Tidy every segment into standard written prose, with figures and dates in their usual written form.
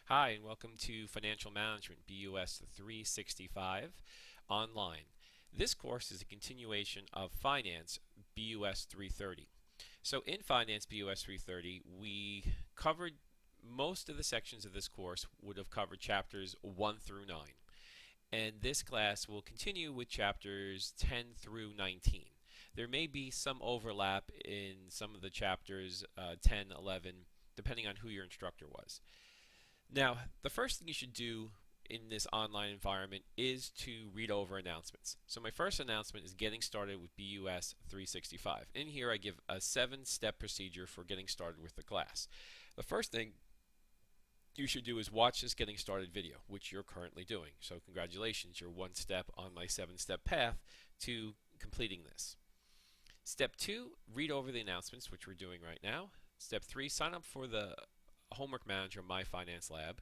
Hi, and welcome to Financial Management BUS365 online. This course is a continuation of Finance BUS 330. So in Finance BUS 330, we covered most of the sections of this course would have covered chapters 1 through 9. And this class will continue with chapters 10 through 19. There may be some overlap in some of the chapters 10, 11, depending on who your instructor was. Now, the first thing you should do in this online environment is to read over announcements. So my first announcement is getting started with BUS 365. In here I give a 7-step procedure for getting started with the class. The first thing you should do is watch this getting started video, which you're currently doing. So congratulations, you're one step on my 7-step path to completing this. Step 2, read over the announcements, which we're doing right now. Step 3, sign up for the Homework Manager My Finance Lab.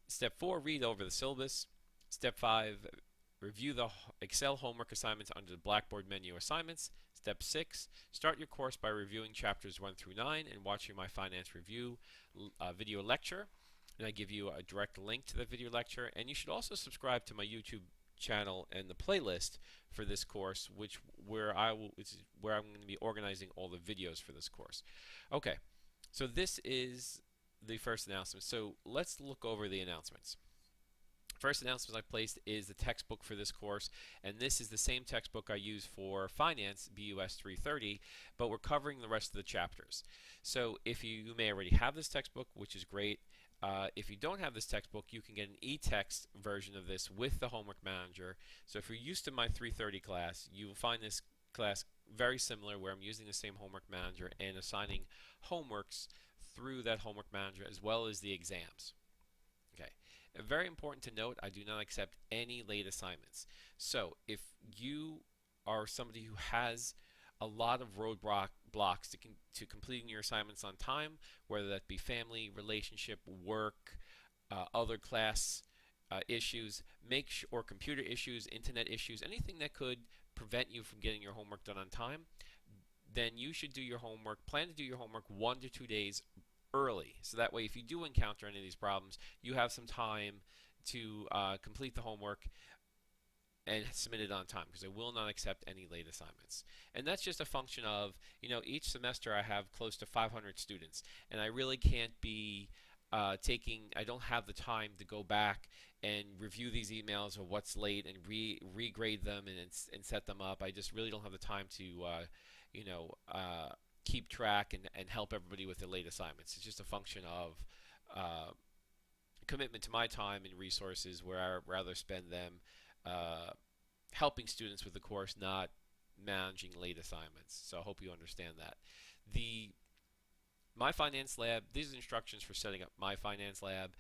Step 4, read over the syllabus. Step 5, review the Excel homework assignments under the Blackboard menu assignments. Step 6, start your course by reviewing chapters 1 through 9 and watching my finance review video lecture. And I give you a direct link to the video lecture. And you should also subscribe to my YouTube channel and the playlist for this course, where I'm going to be organizing all the videos for this course. Okay, so this is the first announcement. So let's look over the announcements. First announcement I placed is the textbook for this course, and this is the same textbook I use for Finance BUS 330, but we're covering the rest of the chapters. So if you may already have this textbook, which is great. If you don't have this textbook, you can get an e-text version of this with the Homework Manager. So if you're used to my 330 class, you will find this class very similar, where I'm using the same Homework Manager and assigning homeworks through that Homework Manager as well as the exams. Okay, very important to note, I do not accept any late assignments. So if you are somebody who has a lot of roadblocks to completing your assignments on time, whether that be family, relationship, work, other class issues, or computer issues, internet issues, anything that could prevent you from getting your homework done on time, then you should do your homework. Plan to do your homework 1 to 2 days early, so that way if you do encounter any of these problems, you have some time to complete the homework and submit it on time, because I will not accept any late assignments. And that's just a function of, each semester I have close to 500 students, and I really can't be I don't have the time to go back and review these emails of what's late and regrade them and set them up. I just really don't have the time to, keep track and help everybody with their late assignments. It's just a function of commitment to my time and resources, where I rather spend them helping students with the course, not managing late assignments. So I hope you understand that. The My Finance Lab, these are instructions for setting up My Finance Lab,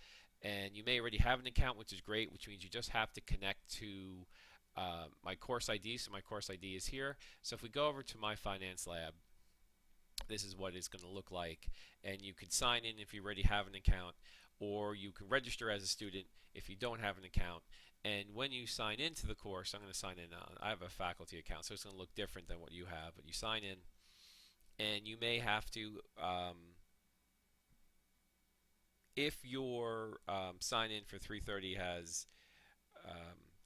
and you may already have an account, which is great, which means you just have to connect to my course ID. So my course ID is here. So if we go over to My Finance Lab, this is what it's going to look like, and you can sign in if you already have an account, or you can register as a student if you don't have an account. And when you sign into the course, I'm going to sign in. I have a faculty account, so it's going to look different than what you have, but you sign in, and you may have to, if your sign in for 330 has,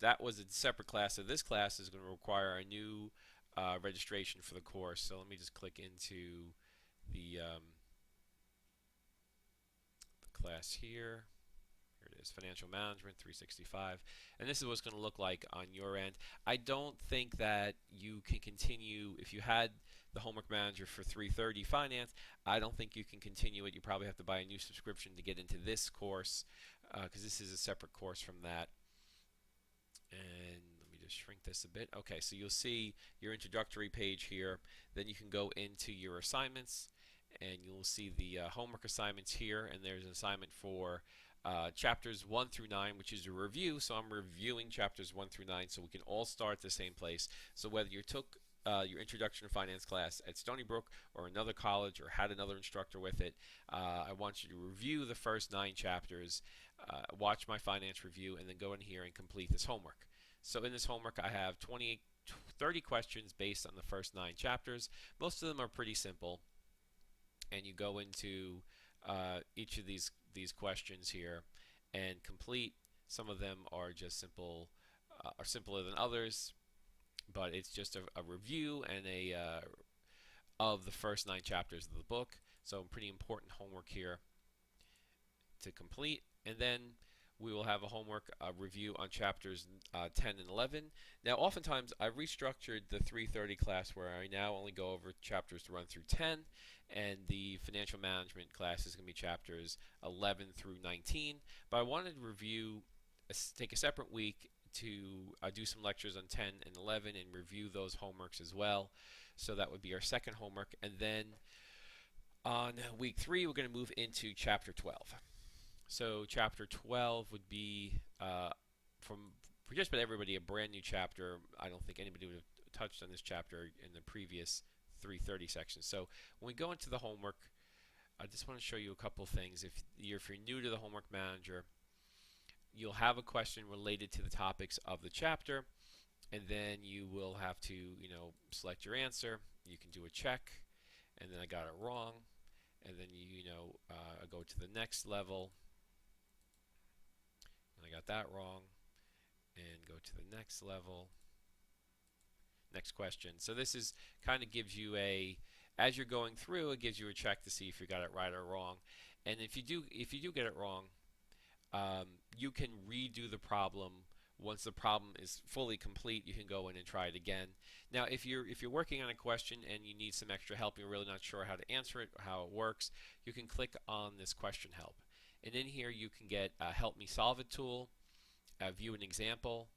that was a separate class, so this class is going to require a new registration for the course. So let me just click into the class here. Here it is, Financial Management 365. And this is what it's going to look like on your end. I don't think that you can continue, if you had the Homework Manager for 330 Finance, I don't think you can continue it. You probably have to buy a new subscription to get into this course, because this is a separate course from that. And let me just shrink this a bit. Okay, so you'll see your introductory page here. Then you can go into your assignments, and you'll see the homework assignments here, and there's an assignment for chapters 1 through 9, which is a review. So I'm reviewing chapters 1 through 9, so we can all start at the same place. So whether you took your Introduction to Finance class at Stony Brook or another college or had another instructor with it, I want you to review the first 9 chapters, watch my finance review, and then go in here and complete this homework. So in this homework I have 30 questions based on the first 9 chapters. Most of them are pretty simple, and you go into each of these these questions here and complete. Some of them are just are simpler than others, but it's just a review and of the first 9 chapters of the book. So pretty important homework here to complete. And then we will have a homework review on chapters 10 and 11. Now, oftentimes I've restructured the 330 class where I now only go over chapters 1 through 10, and the financial management class is going to be chapters 11 through 19. But I wanted to take a separate week to do some lectures on 10 and 11 and review those homeworks as well. So that would be our second homework. And then on week 3, we're going to move into chapter 12. So chapter 12 would be, for just about everybody, a brand new chapter. I don't think anybody would have touched on this chapter in the previous 330 sections. So when we go into the homework, I just want to show you a couple things. If you're new to the homework manager, you'll have a question related to the topics of the chapter, and then you will have to, select your answer. You can do a check, and then I got it wrong, and then go to the next level, and I got that wrong, and go to the next level, next question. So this is kind of gives you as you're going through, it gives you a check to see if you got it right or wrong. And if you do get it wrong, you can redo the problem. Once the problem is fully complete, you can go in and try it again. Now, if you're working on a question and you need some extra help, you're really not sure how to answer it or how it works, you can click on this question help. And in here you can get a help me solve it tool, view an example,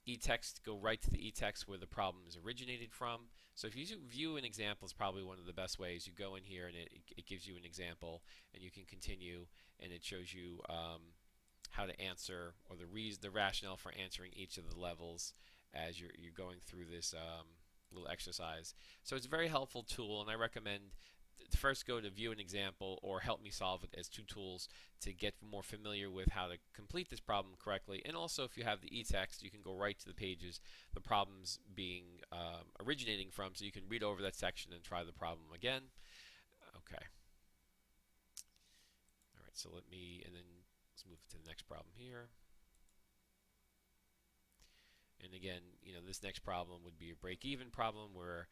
e-text, go right to the e-text where the problem is originated from. So if you view an example, is probably one of the best ways. You go in here and it gives you an example, and you can continue, and it shows you how to answer, or the rationale for answering each of the levels as you're going through this little exercise. So it's a very helpful tool, and I recommend to first go to view an example or help me solve it as 2 tools to get more familiar with how to complete this problem correctly. And also, if you have the e-text, you can go right to the pages the problem's being originating from, so you can read over that section and try the problem again. Okay. All right. So let's move to the next problem here. And again, this next problem would be a break-even problem where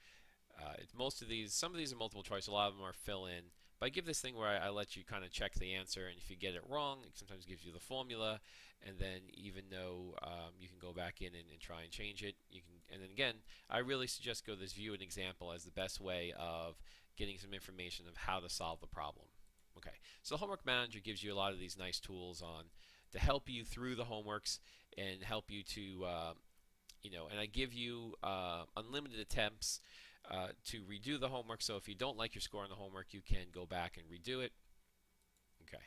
some of these are multiple choice, a lot of them are fill in. But I give this thing where I let you kind of check the answer, and if you get it wrong, it sometimes gives you the formula, and then even though you can go back in and try and change it, and then again, I really suggest go this view an example as the best way of getting some information of how to solve the problem. Okay, so the homework manager gives you a lot of these nice tools to help you through the homeworks and help you to, and I give you unlimited attempts to redo the homework. So if you don't like your score on the homework, you can go back and redo it. Okay.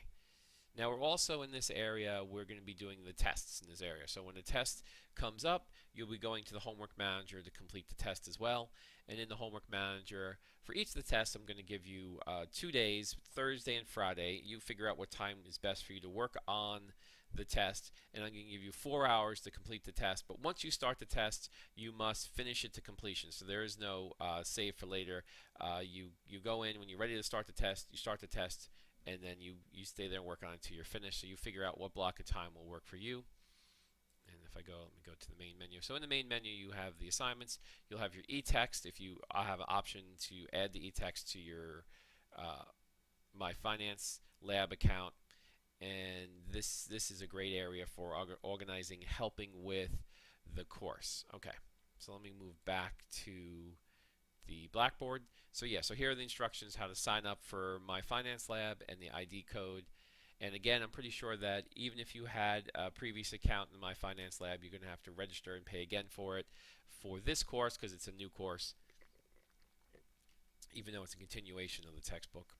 Now we're also in this area, we're going to be doing the tests in this area. So when a test comes up, you'll be going to the homework manager to complete the test as well. And in the homework manager, for each of the tests, I'm going to give you 2 days, Thursday and Friday. You figure out what time is best for you to work on the test, and I'm going to give you 4 hours to complete the test. But once you start the test, you must finish it to completion. So there is no save for later. You go in when you're ready to start the test. You start the test, and then you stay there and work on it until you're finished. So you figure out what block of time will work for you. And if let me go to the main menu. So in the main menu, you have the assignments. You'll have your e-text. If you have an option to add the e-text to your My Finance Lab account. And this is a great area for organizing, helping with the course. Okay, so let me move back to the Blackboard. So here are the instructions how to sign up for My Finance Lab and the ID code. And again, I'm pretty sure that even if you had a previous account in My Finance Lab, you're going to have to register and pay again for it for this course because it's a new course, even though it's a continuation of the textbook.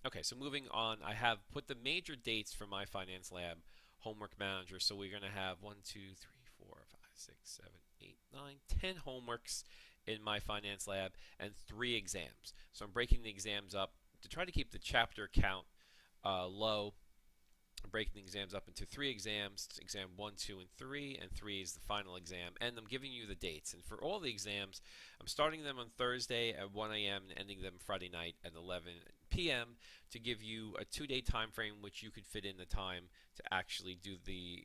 Okay, so moving on, I have put the major dates for My Finance Lab Homework Manager. So we're going to have 1, 2, 3, 4, 5, 6, 7, 8, 9, 10 homeworks in My Finance Lab and 3 exams. So I'm breaking the exams up to try to keep the chapter count low breaking the exams up into 3 exams, exam 1, 2, and 3, and 3 is the final exam. And I'm giving you the dates. And for all the exams, I'm starting them on Thursday at 1 a.m. and ending them Friday night at 11 p.m. to give you a 2-day time frame which you could fit in the time to actually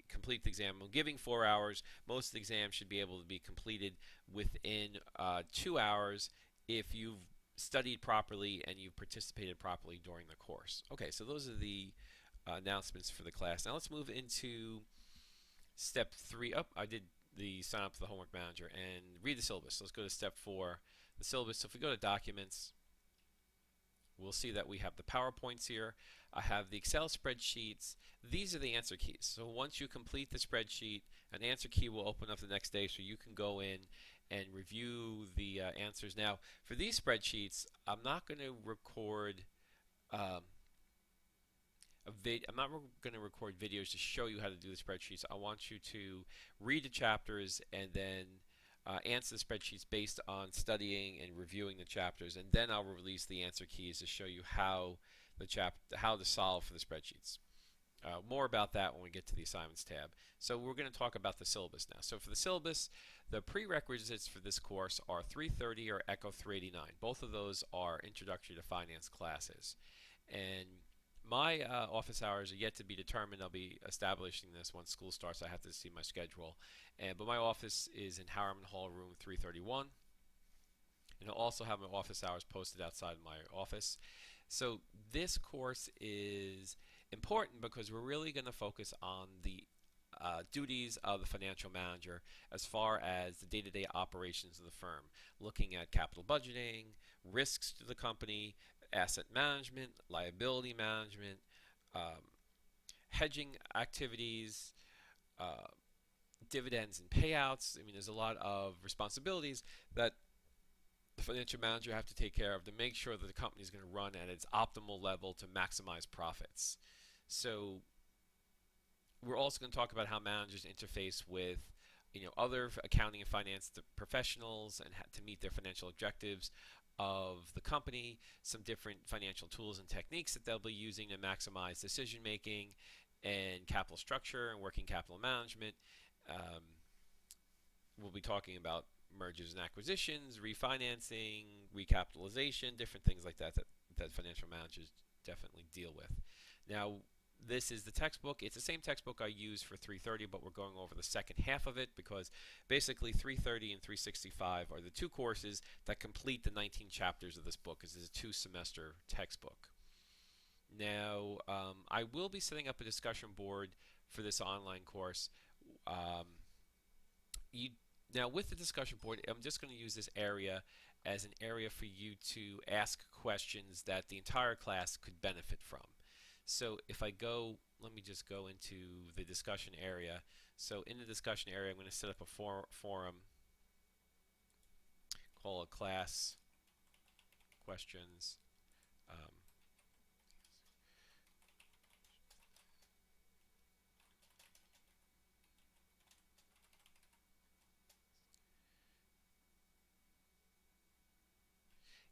complete the exam. I'm giving 4 hours. Most of the exams should be able to be completed within 2 hours if you've studied properly and you've participated properly during the course. Okay, so those are the announcements for the class. Now let's move into step 3. Oh, I did the sign up for the homework manager and read the syllabus. So let's go to step 4, the syllabus. So if we go to documents, we'll see that we have the PowerPoints here. I have the Excel spreadsheets. These are the answer keys. So once you complete the spreadsheet, an answer key will open up the next day so you can go in and review the answers. Now, for these spreadsheets, I'm not going to record um, I'm not going to record videos to show you how to do the spreadsheets. I want you to read the chapters and then answer the spreadsheets based on studying and reviewing the chapters, and then I'll release the answer keys to show you how to solve for the spreadsheets. More about that when we get to the assignments tab. So we're going to talk about the syllabus now. So for the syllabus, the prerequisites for this course are 330 or Echo 389. Both of those are introductory to finance classes. And my office hours are yet to be determined. I'll be establishing this once school starts. I have to see my schedule. But my office is in Harriman Hall, room 331. And I'll also have my office hours posted outside my office. So this course is important because we're really going to focus on the duties of the financial manager as far as the day-to-day operations of the firm, looking at capital budgeting, risks to the company, asset management, liability management, hedging activities, dividends and payouts. I mean, there's a lot of responsibilities that the financial manager have to take care of to make sure that the company is going to run at its optimal level to maximize profits. So we're also going to talk about how managers interface with other accounting and finance professionals and to meet their financial objectives of the company, some different financial tools and techniques that they'll be using to maximize decision making and capital structure and working capital management. We'll be talking about mergers and acquisitions, refinancing, recapitalization, different things like that financial managers definitely deal with. Now, this is the textbook. It's the same textbook I use for 330, but we're going over the second half of it because basically 330 and 365 are the two courses that complete the 19 chapters of this book. This is a 2-semester textbook. Now, I will be setting up a discussion board for this online course. Now, with the discussion board, I'm just going to use this area as an area for you to ask questions that the entire class could benefit from. So if I go, let me just go into the discussion area. So in the discussion area, I'm going to set up a forum, call it class questions.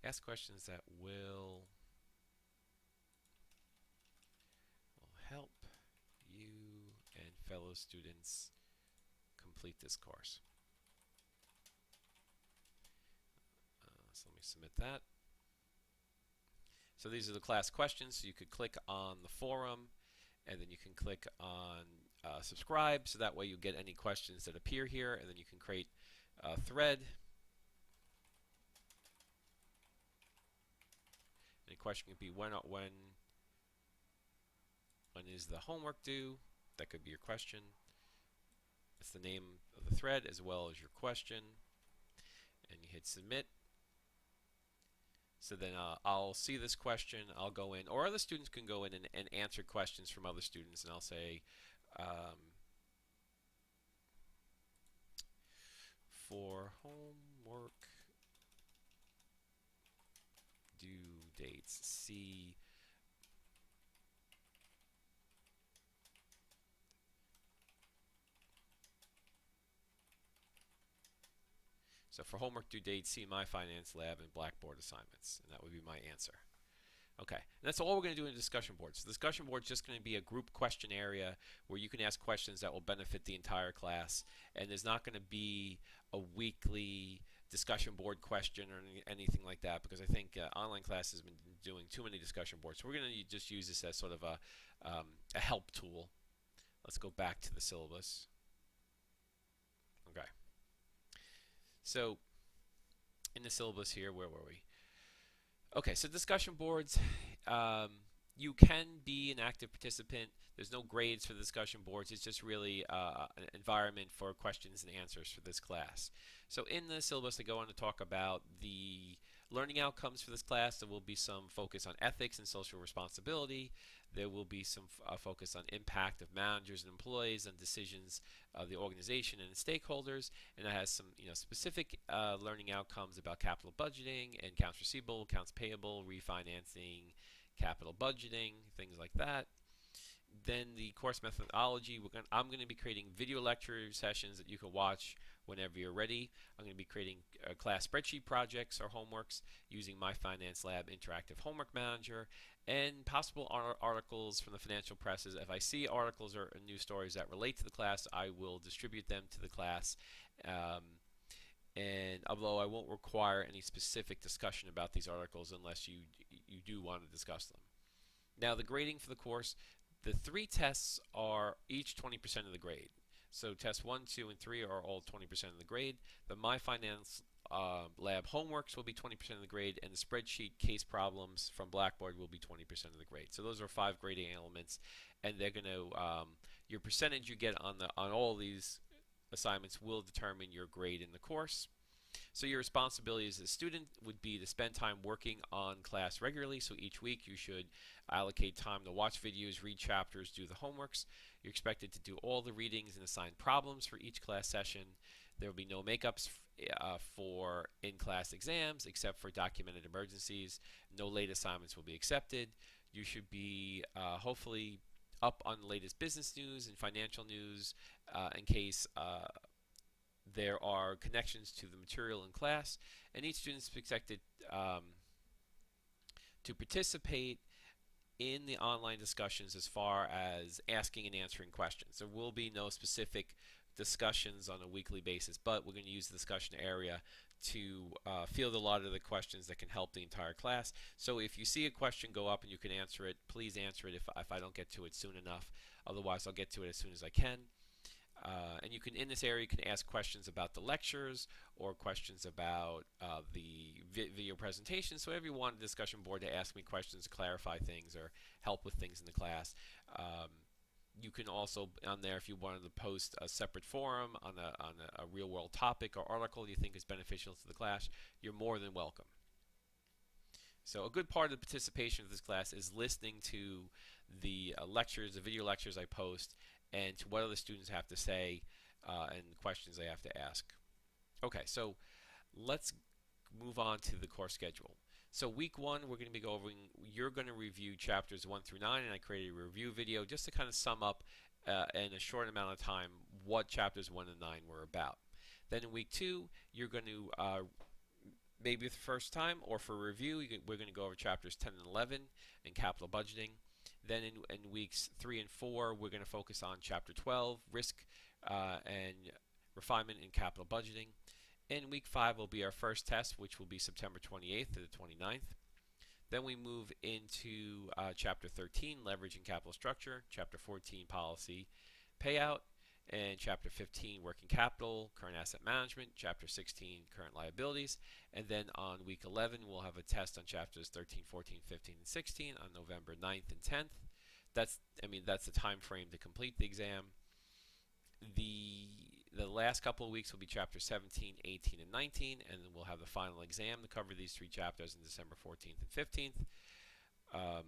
Ask questions that will help you and fellow students complete this course. So let me submit that. So these are the class questions. So you could click on the forum, and then you can click on subscribe, so that way you get any questions that appear here, and then you can create a thread. Any question could be when is the homework due? That could be your question. That's the name of the thread as well as your question. And you hit submit. So then I'll see this question, I'll go in, or other students can go in and answer questions from other students, and I'll say, for homework due dates, see So for homework due dates, see my finance lab and Blackboard assignments, and that would be my answer. Okay, and that's all we're going to do in the discussion board. So the discussion board is just going to be a group question area where you can ask questions that will benefit the entire class, and there's not going to be a weekly discussion board question or anything like that, because I think online class has been doing too many discussion boards. So we're going to just use this as sort of a help tool. Let's go back to the syllabus. Okay, so in the syllabus here, where were we? Okay, so discussion boards, you can be an active participant. There's no grades for the discussion boards. It's just really an environment for questions and answers for this class. So in the syllabus, I go on to talk about the learning outcomes for this class. There will be some focus on ethics and social responsibility. There will be some focus on impact of managers and employees on decisions of the organization and the stakeholders, and it has some specific learning outcomes about capital budgeting and accounts receivable, accounts payable, refinancing, capital budgeting, things like that. Then the course methodology, I'm going to be creating video lecture sessions that you can watch whenever you're ready. I'm going to be creating class spreadsheet projects or homeworks using my Finance Lab Interactive Homework Manager, and possible articles from the financial presses. If I see articles or news stories that relate to the class, I will distribute them to the class. And although I won't require any specific discussion about these articles unless you do want to discuss them. Now, the grading for the course, the 3 tests are each 20% of the grade. So tests 1, 2, and 3 are all 20% of the grade. The My Finance Lab homeworks will be 20% of the grade, and the spreadsheet case problems from Blackboard will be 20% of the grade. So those are 5 grading elements, and they're going to your percentage you get on all these assignments will determine your grade in the course. So your responsibility as a student would be to spend time working on class regularly. So each week you should allocate time to watch videos, read chapters, do the homeworks. You're expected to do all the readings and assign problems for each class session. There will be no makeups for in-class exams except for documented emergencies. No late assignments will be accepted. You should be hopefully up on the latest business news and financial news in case there are connections to the material in class, and each student is expected to participate in the online discussions as far as asking and answering questions. There will be no specific discussions on a weekly basis, but we're going to use the discussion area to field a lot of the questions that can help the entire class. So if you see a question go up and you can answer it, please answer it if I don't get to it soon enough. Otherwise, I'll get to it as soon as I can. And you can, in this area, you can ask questions about the lectures or questions about the video presentation. So if you want a discussion board to ask me questions to clarify things or help with things in the class, you can also, on there, if you wanted to post a separate forum on a real-world topic or article you think is beneficial to the class, you're more than welcome. So a good part of the participation of this class is listening to the lectures, the video lectures I post, and to what other students have to say and questions they have to ask. Okay, so let's move on to the course schedule. So week 1, we're going to be going, you're going to review chapters 1 through 9, and I created a review video just to kind of sum up in a short amount of time what chapters 1 and 9 were about. Then in week 2, you're going to, maybe the first time or for review, we're going to go over chapters 10 and 11 in capital budgeting. Then in weeks 3 and 4, we're going to focus on Chapter 12, Risk and Refinement in Capital Budgeting. In week 5 will be our first test, which will be September 28th to the 29th. Then we move into Chapter 13, Leverage and Capital Structure, Chapter 14, Policy Payout, and Chapter 15, Working Capital, Current Asset Management, Chapter 16, Current Liabilities, and then on week 11 we'll have a test on Chapters 13, 14, 15, and 16 on November 9th and 10th. That's the time frame to complete the exam. The last couple of weeks will be Chapters 17, 18, and 19, and then we'll have the final exam to cover these 3 chapters on December 14th and 15th.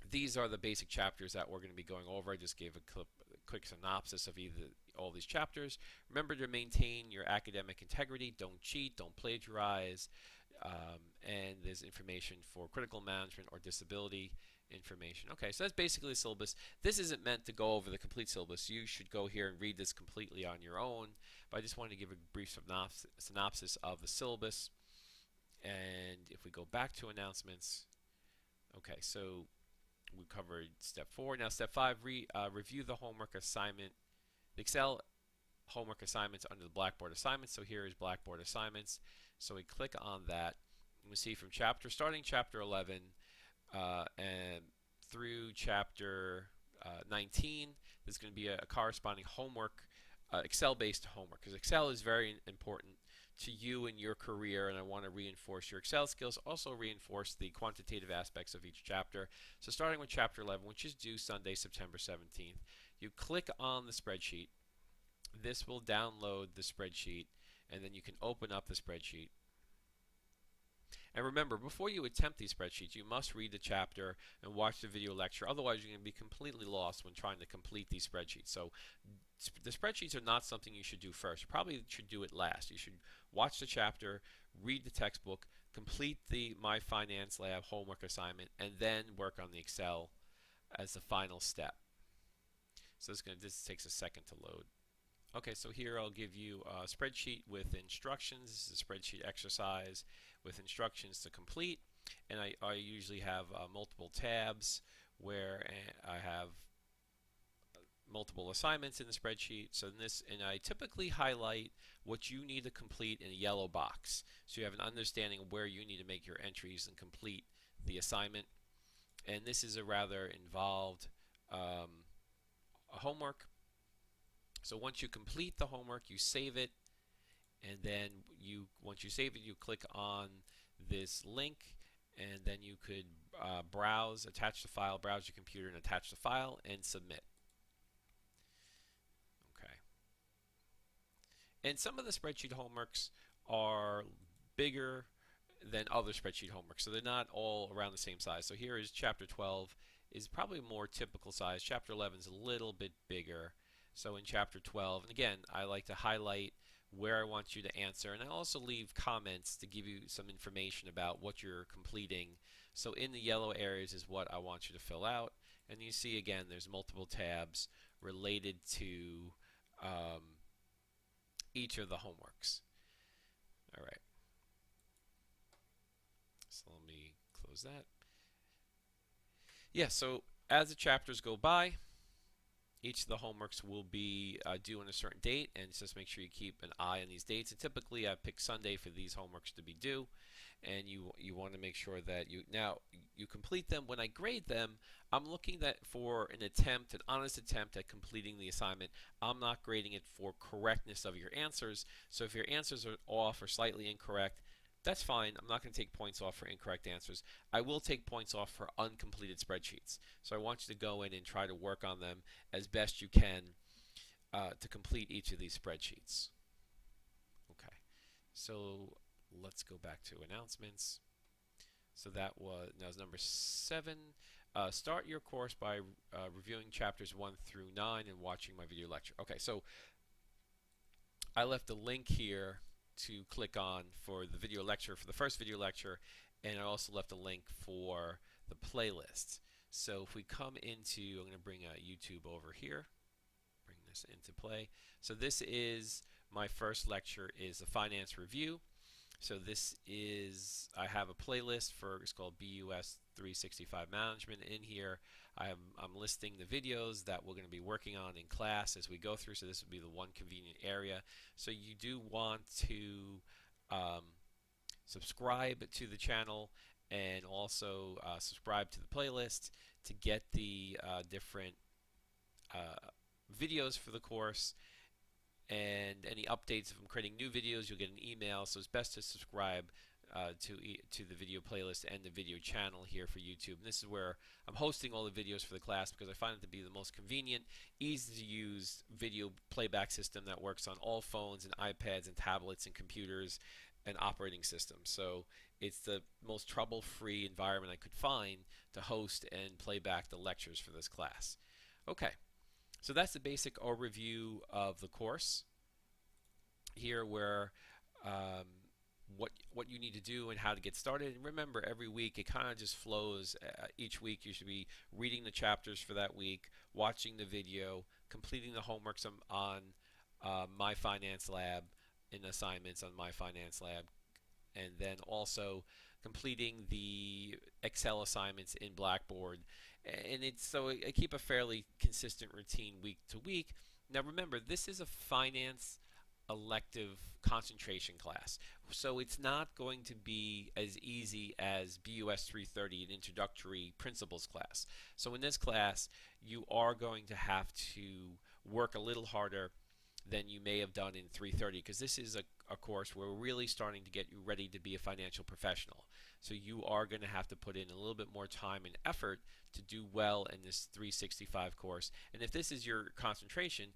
These are the basic chapters that we're going to be going over. I just gave a quick synopsis of all these chapters. Remember to maintain your academic integrity. Don't cheat. Don't plagiarize. And there's information for critical management or disability information. Okay, so that's basically the syllabus. This isn't meant to go over the complete syllabus. You should go here and read this completely on your own. But I just wanted to give a brief synopsis of the syllabus. And if we go back to announcements, Okay, so we covered step 4. Now step 5, review the homework assignment, the Excel homework assignments under the Blackboard assignments. So here is Blackboard assignments. So we click on that. We see from starting chapter 11 and through chapter 19, there's going to be a corresponding homework, Excel-based homework, because Excel is very important to you in your career, and I want to reinforce your Excel skills, also reinforce the quantitative aspects of each chapter. So starting with chapter 11, which is due Sunday, September 17th, you click on the spreadsheet. This will download the spreadsheet, and then you can open up the spreadsheet. And remember, before you attempt these spreadsheets, you must read the chapter and watch the video lecture. Otherwise, you're going to be completely lost when trying to complete these spreadsheets. So the spreadsheets are not something you should do first. You probably should do it last. You should watch the chapter, read the textbook, complete the My Finance Lab homework assignment, and then work on the Excel as the final step. So this takes a second to load. Okay, so here I'll give you a spreadsheet with instructions. This is a spreadsheet exercise with instructions to complete, and I usually have multiple tabs where I have multiple assignments in the spreadsheet. So and I typically highlight what you need to complete in a yellow box, so you have an understanding of where you need to make your entries and complete the assignment. And this is a rather involved homework. So once you complete the homework, you save it, and then once you save it, you click on this link, and then you could browse your computer and attach the file and submit. Okay. And some of the spreadsheet homeworks are bigger than other spreadsheet homeworks, so they're not all around the same size. So here is chapter 12 is probably more typical size. Chapter 11 is a little bit bigger. So in chapter 12, and again, I like to highlight where I want you to answer, and I also leave comments to give you some information about what you're completing. So in the yellow areas is what I want you to fill out, and you see again there's multiple tabs related to each of the homeworks. All right. So let me close that. Yeah, so as the chapters go by, each of the homeworks will be due on a certain date, and just make sure you keep an eye on these dates. And typically, I pick Sunday for these homeworks to be due, and you want to make sure that you complete them. When I grade them, I'm looking for an honest attempt at completing the assignment. I'm not grading it for correctness of your answers. So if your answers are off or slightly incorrect, that's fine. I'm not going to take points off for incorrect answers. I will take points off for uncompleted spreadsheets. So I want you to go in and try to work on them as best you can to complete each of these spreadsheets. Okay, so let's go back to announcements. So that was number 7. Start your course by reviewing chapters 1 through 9 and watching my video lecture. Okay, so I left a link here to click on for the video lecture, for the first video lecture, and I also left a link for the playlist. So if we come I'm going to bring YouTube over here, bring this into play. So this is my first lecture, is a finance review. So I have a playlist it's called BUS365 Management. In here, I'm listing the videos that we're going to be working on in class as we go through. So this would be the one convenient area. So you do want to subscribe to the channel and also subscribe to the playlist to get the different videos for the course. And any updates, if I'm creating new videos, you'll get an email. So it's best to subscribe to the video playlist and the video channel here for YouTube. And this is where I'm hosting all the videos for the class, because I find it to be the most convenient, easy to use video playback system that works on all phones and iPads and tablets and computers and operating systems. So it's the most trouble-free environment I could find to host and play back the lectures for this class. Okay. So that's the basic overview of the course here, where what you need to do and how to get started. And remember, every week it kind of just flows. Each week you should be reading the chapters for that week, watching the video, completing the homeworks on My Finance Lab and assignments on My Finance Lab, and then also completing the Excel assignments in Blackboard. And I keep a fairly consistent routine week to week. Now remember, this is a finance elective concentration class. So it's not going to be as easy as BUS 330, an introductory principles class. So in this class, you are going to have to work a little harder than you may have done in 330, because this is a course where we're really starting to get you ready to be a financial professional. So you are going to have to put in a little bit more time and effort to do well in this 365 course. And if this is your concentration,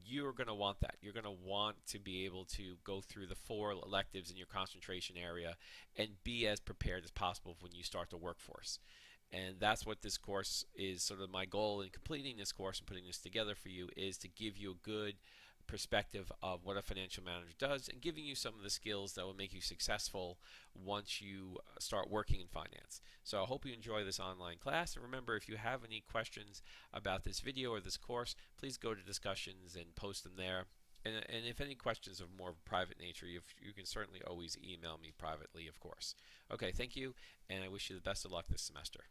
you're going to want that. You're going to want to be able to go through the 4 electives in your concentration area and be as prepared as possible when you start the workforce. And that's what this course is. Sort of my goal in completing this course and putting this together for you is to give you a good perspective of what a financial manager does and giving you some of the skills that will make you successful once you start working in finance. So I hope you enjoy this online class, and remember, if you have any questions about this video or this course, please go to discussions and post them there. And if any questions of more private nature, you can certainly always email me privately, of course. Okay, thank you, and I wish you the best of luck this semester.